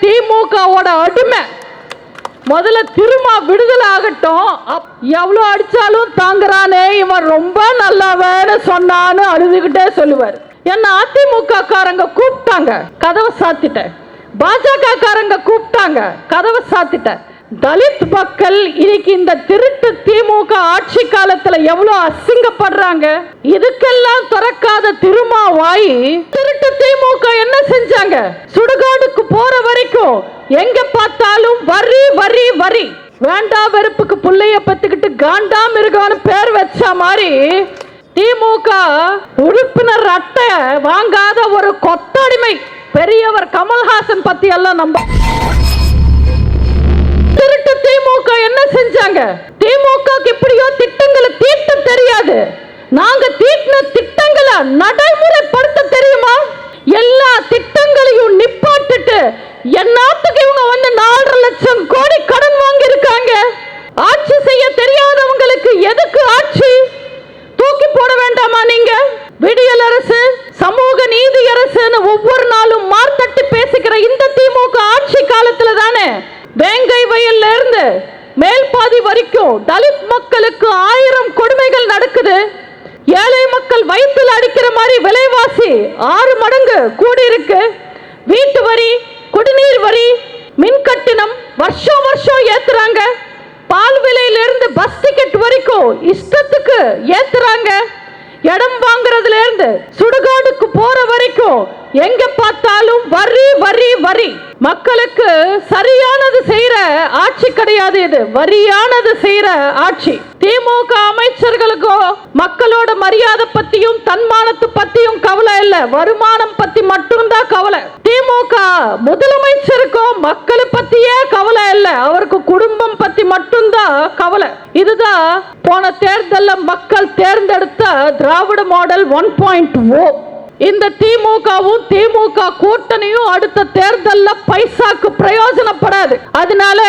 திமுகவோட அடிமை. முதல்ல திருமா விடுதலை ஆகட்டும், எவ்வளவு அடிச்சாலும் தாங்குறானே இவன் ரொம்ப நல்லவன்னு சொன்னான்னு அழுதுகிட்டே சொல்லுவார். என்ன அதிமுக காரங்க கூப்பிட்டாங்க, கதவை சாத்திட்டேன். பாஜக காரங்க கூப்பிட்டாங்க, கதவை சாத்திட்டேன். தலித் மக்கள் இன்னைக்கு இந்த திருட்டு திமுக ஆட்சி காலத்துல எவ்வளவு அசிங்கப்படுறாங்க. இதுக்கெல்லாம் திறக்காத திருமா வாய் திருட்டு திமுக என்ன செஞ்சாங்க? சுடுகாடுக்கு போற வரைக்கும் எங்க பார்த்தாலும் வரி வரி வரி. வேண்டா வெறுப்புக்கு புள்ளைய பத்துக்கிட்டு காண்டாம் இருக்கான்னு பேர் வச்ச மாதிரி திமுக உறுப்பினர் அட்டை வாங்காத ஒரு கொத்தடிமை பெரியவர் கமல்ஹாசன் பத்தி எல்லாம் நம்ம திருட்டு திமுக என்ன செஞ்சாங்க? திமுக எப்படியோ திட்டங்களை தீட்ட தெரியாது, நாங்க தீட்டின திட்டங்களை நடைமுறைப்படுத்த தெரியுமா? எல்லா திட்டங்களையும் நிப்பாட்டிட்டு என்னத்துக்கு இவங்க வந்து 4.5 லட்சம் கோடி கடன் வாங்கி இருக்காங்க. ஆட்சி செய்ய தெரியாதவங்களுக்கு எதுக்கு ஆட்சி? தூக்கி போட வேண்டாமா நீங்க? விடியல் அரசு, சமூக நீதி அரசுன்னு ஒவ்வொரு நாளும் மார்த்தட்டி பேசிக்கிற இந்த திமுக ஆட்சி காலத்துல தானே வேங்கை வயல்ல இருந்து மேல்பாதி வரைக்கும் தலித் மக்களுக்கு 1000 கொடுமைகள் நடக்குது. ஏழை மக்கள் வயிற்றில் அடிக்கிற மாதிரி விலைவாசி 6 மடங்கு கூடி இருக்கு. வீட்டு வரி, குடிநீர் வரி, மின் கட்டணம் வருஷம் வருஷம் ஏத்துறாங்க. பால் விலையில இருந்து பஸ் டிக்கெட் வரைக்கும் இஷ்டத்துக்கு ஏத்துறாங்க. இடம் வாங்குறதுல இருந்து சுடுகாடுக்கு போற வரைக்கும் எங்க பார்த்தாலும் வரி வரி வரி. மக்களுக்கு சரியானது செய்யற ஆட்சி கிடையாது, இது வரியானது செய்யற ஆட்சி. திமுக அமைச்சர்களுக்கோ மக்களோட மரியாதை பத்தியும் தன்மானத்தை பத்தியும் கவலை இல்ல, வருமானம் பத்தி மட்டும்தான் கவலை. திமுக முதலமைச்சருக்கோ மக்களை பத்தியே கவலை இல்ல, அவருக்கு குடும்பம் பத்தி மட்டும்தான் கவலை. இதுதான் போன தேர்தல்ல மக்கள் தேர்ந்தெடுத்த திராவிட மாடல் 1.0. இந்த திமுகவும் திமுக கூட்டணியும் அடுத்த தேர்தல்ல பைசாக்கு பிரயோஜனப்படாது. அதனால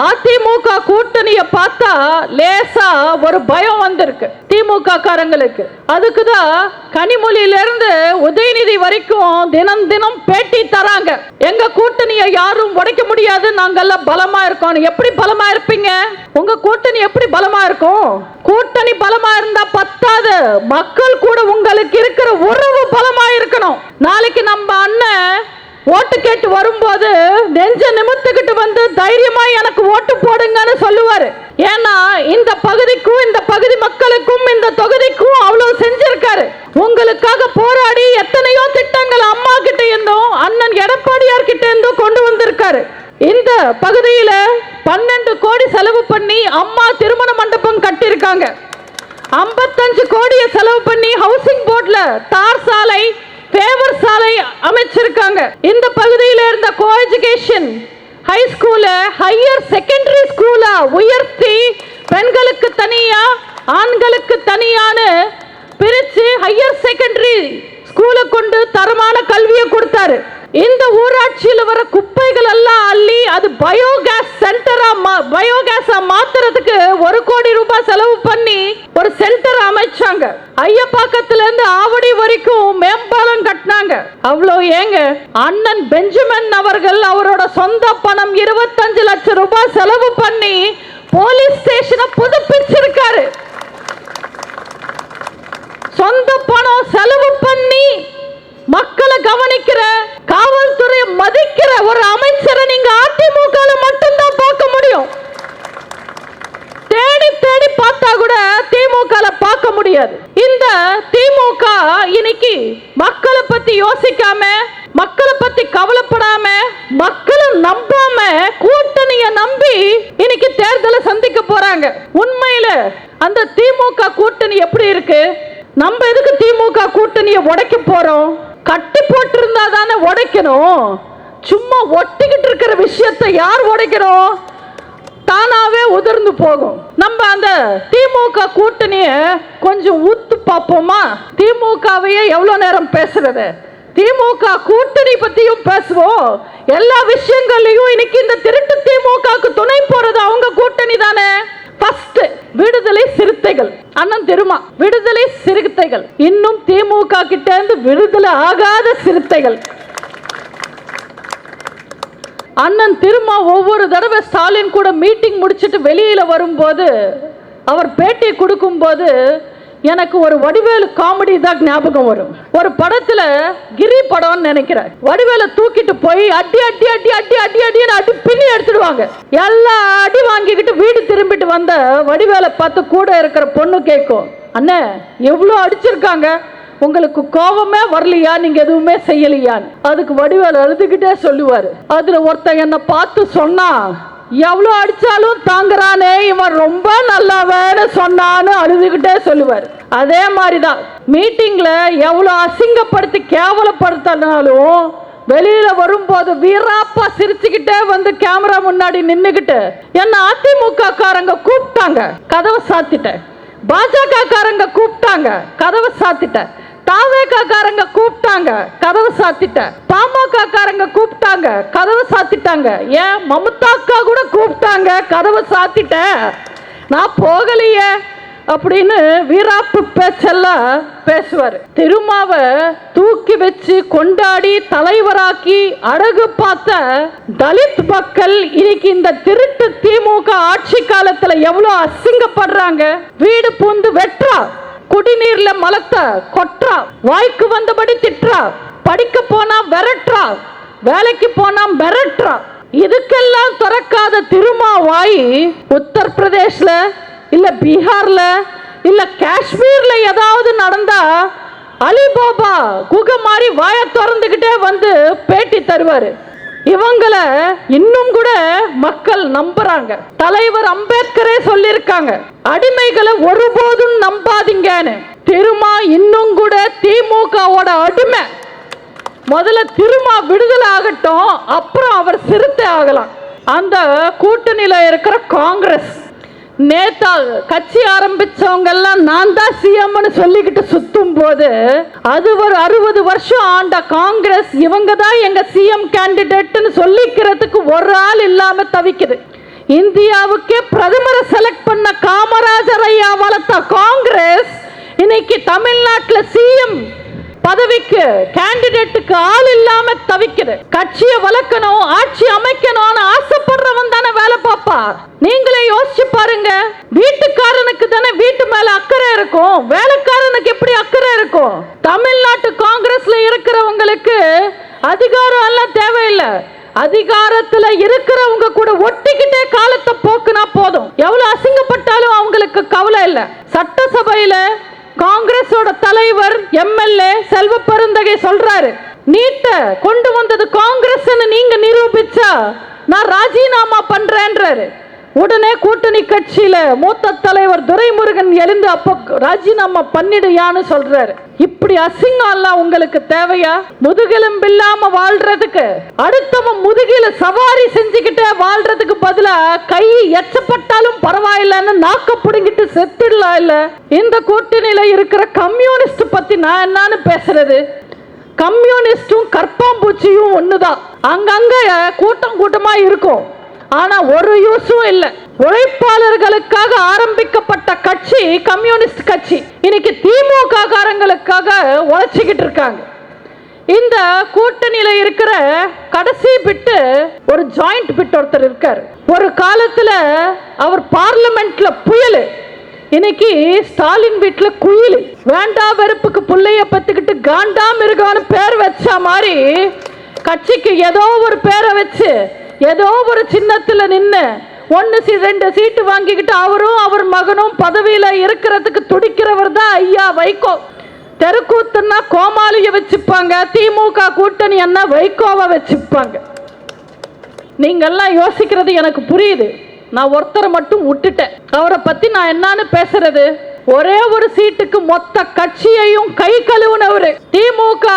அதிமுக கூட்டணிய பார்த்தா லேசா ஒரு பயம் வந்திருக்கு திமுக காரங்களுக்கு. அதுக்குதான் கனிமொழியில இருந்து உதயநிதி வரைக்கும் தினம் தினம் பேட்டி தராங்க. எங்க கூட்டணியை யாரும் உடைக்க முடியாது, நாங்கெல்லாம் பலமா இருக்கோம். எப்படி பலமா இருப்பீங்க? உங்க கூட்டணி எப்படி பலமா இருக்கும்? கூட்டணி பலமா இருந்தா பத்தாது, மக்கள் கூட உங்களுக்கு இருக்கிற உறவு பலமா இருக்கணும். நாளைக்கு நம்ம அண்ணன் ஓட்டு கேட்டு வரும்போது நெஞ்ச நிமித்துக்கிட்டு வந்து தைரியமா எனக்கு ஓட்டு போடுங்கன்னு சொல்லுவாரு. ஏன்னா இந்த பகுதிக்கும் இந்த பகுதி மக்களுக்கும் இந்த தொகுதிக்கும் அவ்வளவு செஞ்சிருக்காரு. உங்களுக்காக போராடி எத்தனையோ திட்டங்கள் அம்மா கிட்ட இருந்தும் அண்ணன் எடப்பாடியார் கிட்ட இருந்தும் கொண்டு வந்திருக்காரு. இந்த பகுதியில 12 கோடி செலவு பண்ணி அம்மா திருமண மண்டபம் கட்டியிருக்காங்க. 55 கோடியை செலவு பண்ணி ஹவுசிங் போர்ட்ல தார் சாலை, பேவர் சாலை அமைச்சிருக்காங்க. இந்த பகுதியில் இருந்த கோ எஜுகேஷன் ஹை ஸ்கூல ஹையர் செகண்டரி ஸ்கூல உயர்த்தி பெண்களுக்கு தனியா ஆண்களுக்கு தனியான்னு பிரிச்சு ஹையர் செகண்டரி ஸ்கூல கொண்டு தரமான கல்வியை கொடுத்தாரு. இந்த ஊராட்சியில் வர குப்பைகள் எல்லாம் அள்ளி அது பயோகேஸ் சென்டரா பயோகேஸா மாத்துறதுக்கு 1 கோடி ரூபாய் செலவு பண்ணி ஒரு சென்டர் அமைச்சாங்க. ஐயப்பாக்கத்துல இருந்து ஆவடி வரைக்கும் மேம்பாலம் கட்டினாங்க. அவ்வளோ ஏங்க, அண்ணன் பெஞ்சமின் அவர்கள் அவரோட சொந்த பணம் 25 லட்சம் ரூபாய் செலவு பண்ணி போலீஸ் ஸ்டேஷனை புதுப்பிச்சிருக்காரு. சொந்த பணம் செலவு பண்ணி மக்களை கவனிக்கிற, காவல்துறையை மதிக்கிற ஒரு அமைச்சரை நீங்க அதிமுக மட்டும்தான் பார்க்க முடியும். தேடி தேடி பார்த்தா கூட திமுக பார்க்க முடியாது. இந்த திமுக இன்னைக்கு மக்களை பத்தி யோசிக்காம, மக்களை பத்தி கவலைப்படாம, மக்களை நம்பாம கூட்டணியை நம்பி இன்னைக்கு தேர்தலை சந்திக்க போறாங்க. உண்மையில அந்த திமுக கூட்டணி எப்படி இருக்கு? நம்ம எதுக்கு திமுக கூட்டணியை உடைக்க போறோம்? கட்டி போட்டு இருந்தா தானே உடைக்கணும். சும்மா ஒட்டிக்கிட்டு இருக்கிற விஷயத்தை யார் உடைக்கணும்? தானாவே உதிர்ந்து போகும். நம்ம அந்த திமுக கூட்டணிய கொஞ்சம் ஊத்து பார்ப்போமா? திமுகவையே எவ்வளவு நேரம் பேசுறது? திமுக கூட்டணி பத்தியும் பேசுவோம். எல்லா விஷயங்களையும் இன்னைக்கு இந்த திருட்டு திமுகவுக்கு துணை போறது அவங்க கூட்டணி தானே. ஃபர்ஸ்ட் விடுதலை சிறுத்தைகள், அண்ணன் தெரியுமா? விடுதலை சிறுத்தைகள் இன்னும் திமுக கிட்ட இருந்து விடுதலை ஆகாத சிறுத்தைகள். அண்ணன் திருமா ஒவ்வொரு தடவை ஸ்டாலின் கூட மீட்டிங் முடிச்சுட்டு வெளியில வரும்போது அவர் பேட்டி கொடுக்கும்போது எனக்கு ஒரு வடிவேலு காமெடி தான் ஞாபகம் வரும். ஒரு படத்துல கிரி படம்னு நினைக்கிறேன், வடிவேலை தூக்கிட்டு போய் அடி அடி அடி அடி அடி அடின்னு அடி பின்னி எடுத்துடுவாங்க. எல்லா அடி வாங்கிக்கிட்டு வீடு திரும்பிட்டு வந்த வடிவேலை பார்த்து கூட இருக்கிற பொண்ணு கேட்கும், அண்ணே எவ்வளோ அடிச்சிருக்காங்க, உங்களுக்கு கோபமே வரலையா, நீங்க எதுவுமே செய்யலையான்னு. அதுக்கு வடிவேல் அழுதுகிட்டே சொல்லுவாரு. அதுல ஒருத்தன் என்னை பார்த்து சொன்னா, எவ்வளோ அடிச்சாலும் தாங்குறானே இவன் ரொம்ப நல்லவன்னு சொன்னான்னு அழுதுகிட்டே சொல்லுவார். அதே மாதிரிதான் மீட்டிங்ல எவ்வளோ அசிங்கப்படுத்தி கேவலப்படுத்தினாலும் வெளியில வரும்போது வீராப்பா சிரிச்சுக்கிட்டே வந்து கேமரா முன்னாடி நின்னுகிட்டு என்ன அதிமுக காரங்க கூப்பிட்டாங்க, கதவை சாத்திட்டேன். பாஜக காரங்க கூப்பிட்டாங்க, கதவை சாத்திட்டேன். தாவேகா காரங்க கூப்பிட்டாங்க, கதவை சாத்திட்டேன். பாமக காரங்க கூப்பிட்டாங்க, கதவை சாத்திட்டாங்க. ஏன் மமதா அக்கா கூட கூப்பிட்டாங்க, கதவை சாத்திட்டேன், நான் போகலையே அப்படின்னு வீராப்பு பேச்செல்லாம் பேசுவார். திருமாவை தூக்கி வச்சு கொண்டாடி தலைவராக்கி அழகு பார்த்த தலித் மக்கள் இன்னைக்கு இந்த திருட்டு திமுக ஆட்சி காலத்துல எவ்வளவு அசிங்கப்படுறாங்க. வீடு பூந்து வெற்றா, குடிநீர்ல மலத்த கொற்றா, வாய்க்கு வந்தபடி திட்டுறா, படிக்க போனா விரட்டுறா, வேலைக்கு போனா மிரட்டுறா. இதுக்கெல்லாம் திறக்காத திருமா வாய் உத்தரப்பிரதேஷ்ல இல்ல பீகார்ல இல்ல காஷ்மீர்ல ஏதாவது நடந்தா அலிபாபா குகை மாதிரி வாய திறந்துகிட்டே வந்து பேட்டி தருவாரு. இவங்களை இன்னும் கூட மக்கள் நம்புறாங்க. தலைவர் அம்பேத்கரே சொல்லியிருக்காங்க, அடிமைகளை ஒருபோதும் நம்பாதீங்கன்னு. திருமா இன்னும் கூட திமுகவோட அடிமை. முதல்ல திருமா விடுதலை ஆகட்டும், அப்புறம் அவர் சிறுத்தை ஆகலாம். அந்த கூட்டணியில இருக்கிற காங்கிரஸ் நேதா கட்சி ஆரம்பிச்சவங்க எல்லாம் நான் தான் சிஎம்னு சொல்லிக்கிட்டு சுத்தும் போது அது ஒரு 60 வருஷம் ஆண்ட காங்கிரஸ் இவங்க தான் எங்க சிஎம் கேண்டிடேட்னு சொல்லிக்கிறதுக்கு ஒரு ஆள் இல்லாம தவிக்குது. இந்தியாவுக்கே பிரதமரை செலக்ட் பண்ண காமராஜர் ஐயா வளர்த்த காங்கிரஸ் இன்னைக்கு தமிழ்நாட்டில் சிஎம் பதவிக்கு கேண்டிடேட்டுக்கு ஆள் இல்லாம தவிக்குது. கட்சியை வளர்க்கணும், ஆட்சி அமைக்கணும்னு ஆசைப்படுறவன் தானே வேலை பாப்பா. நீங்களே யோசிச்சு பாருங்க, வீட்டுக்காரனுக்கு தானே வீட்டு மேல அக்கறை இருக்கும், வேலைக்காரனுக்கு எப்படி அக்கறை இருக்கும்? தமிழ்நாட்டு காங்கிரஸ்ல இருக்கிறவங்களுக்கு அதிகாரம் எல்லாம் தேவையில்லை, அதிகாரத்துல இருக்கிறவங்க கூட ஒட்டிக்கிட்டே காலத்தை போக்குனா போதும். எவ்வளவு அசிங்கப்பட்டாலும் அவங்களுக்கு கவலை இல்லை. சட்டசபையில காங்கிரஸோட தலைவர் எம்எல்ஏ செல்வ பெருந்தகை சொல்றாரு, நீட்ட கொண்டு வந்தது காங்கிரஸ் நீங்க நிரூபிச்சா நான் ராஜினாமா பண்றேன்றாரு. உடனே கூட்டணி கட்சியில மூத்த தலைவர் துரைமுருகன் எழுந்து அப்போ ராஜினாமா பண்ணிடுயான்னு சொல்றாரு. இப்படி அசிங்கம் எல்லாம் உங்களுக்கு தேவையா? முதுகெலும்பு இல்லாம வாழ்றதுக்கு, அடுத்தவன் முதுகில சவாரி செஞ்சுக்கிட்டே வாழ்றதுக்கு பதிலா கை எச்சப்பட்டாலும் பரவாயில்லன்னு நாக்க புடுங்கிட்டு செத்துடலாம். இல்ல இந்த கூட்டணியில இருக்கிற கம்யூனிஸ்ட் பத்தி நான் என்னன்னு பேசுறது? கம்யூனிஸ்டும் கற்பாம்பூச்சியும் ஒண்ணுதான். அங்கங்க கூட்டம் கூட்டமா இருக்கும், ஆனா ஒரு யூஸும் இல்லை. உழைப்பாளர்களுக்காக ஆரம்பிக்கப்பட்ட கட்சி கம்யூனிஸ்ட் கட்சி இன்னைக்கு திமுக காரங்களுக்காக உழைச்சிக்கிட்டு இருக்காங்க. இந்த கூட்டணியில இருக்கிற கடைசி பிட்டு ஒரு ஜாயிண்ட் பிட் ஒருத்தர் இருக்காரு. ஒரு காலத்துல அவர் பார்லிமெண்ட்ல புயல், இன்னைக்கு ஸ்டாலின் வீட்டுல குயில். வேண்டா வெறுப்புக்கு புள்ளைய பத்துக்கிட்டு காண்டா மிருகான்னு பேர் வச்ச மாதிரி கட்சிக்கு ஏதோ ஒரு பேரை வச்சு ஏதோ ஒரு சின்னத்துல நின்று 1-2 சீட்டு வாங்கிக்கிட்டு அவரும் அவர் மகனும் பதவியில இருக்கிறதுக்கு துடிக்கிறவர் தான் ஐயா வைகோ. தெருக்கூத்துன்னா கோமாளிய வச்சுப்பாங்க, திமுக கூட்டணி என்ன வைகோவை வச்சுப்பாங்க. நீங்கெல்லாம் யோசிக்கிறது எனக்கு புரியுது. நான் ஒருத்தரை மட்டும் விட்டுட்டேன், அவரை பத்தி நான் என்னன்னு பேசுறது? ஒரே ஒரு சீட்டுக்கு மொத்த கட்சியையும் கை கழுவுனவரு. திமுக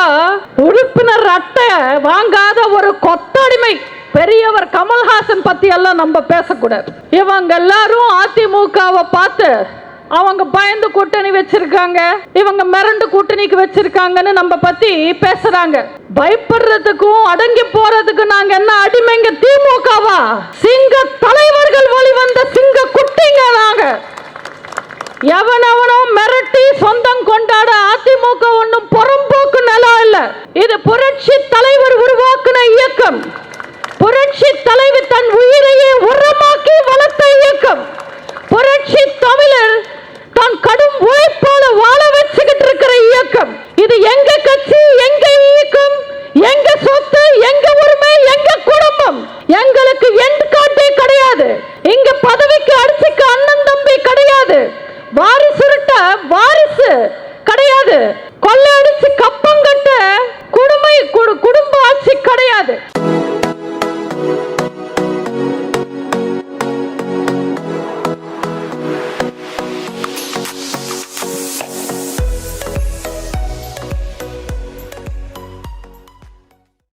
உறுப்பினர் அட்டை வாங்காத ஒரு கொத்தடிமை பெரியவர் கமல்ஹாசன் பத்தி எல்லாம் நம்ம பேசக்கூடாது. இவங்க எல்லாரும் அதிமுகவை பார்த்து அவங்க பயந்து கூட்டணி வச்சிருக்காங்க, இவங்க மிரண்டு கூட்டணிக்கு வச்சிருக்காங்கன்னு நம்ம பத்தி பேசுறாங்க. பயப்படுறதுக்கும் அடங்கி போறதுக்கு நாங்க என்ன அடிமைங்க திமுகவா? சிங்க தலைவர்கள் வழிவந்த சிங்க குட்டிங்க நாங்க. எவனவனோ மிரட்டி சொந்தம் கொண்டாட அதிமுக ஒன்றும் புறம்போக்கு நிலம் இல்ல. இது புரட்சி தலைவர் உருவாக்குன இயக்கம். புரட்சி கிடையாது. கொள்ளையடிச்சு கப்பம் கட்ட குடும்ப ஆட்சி கிடையாது.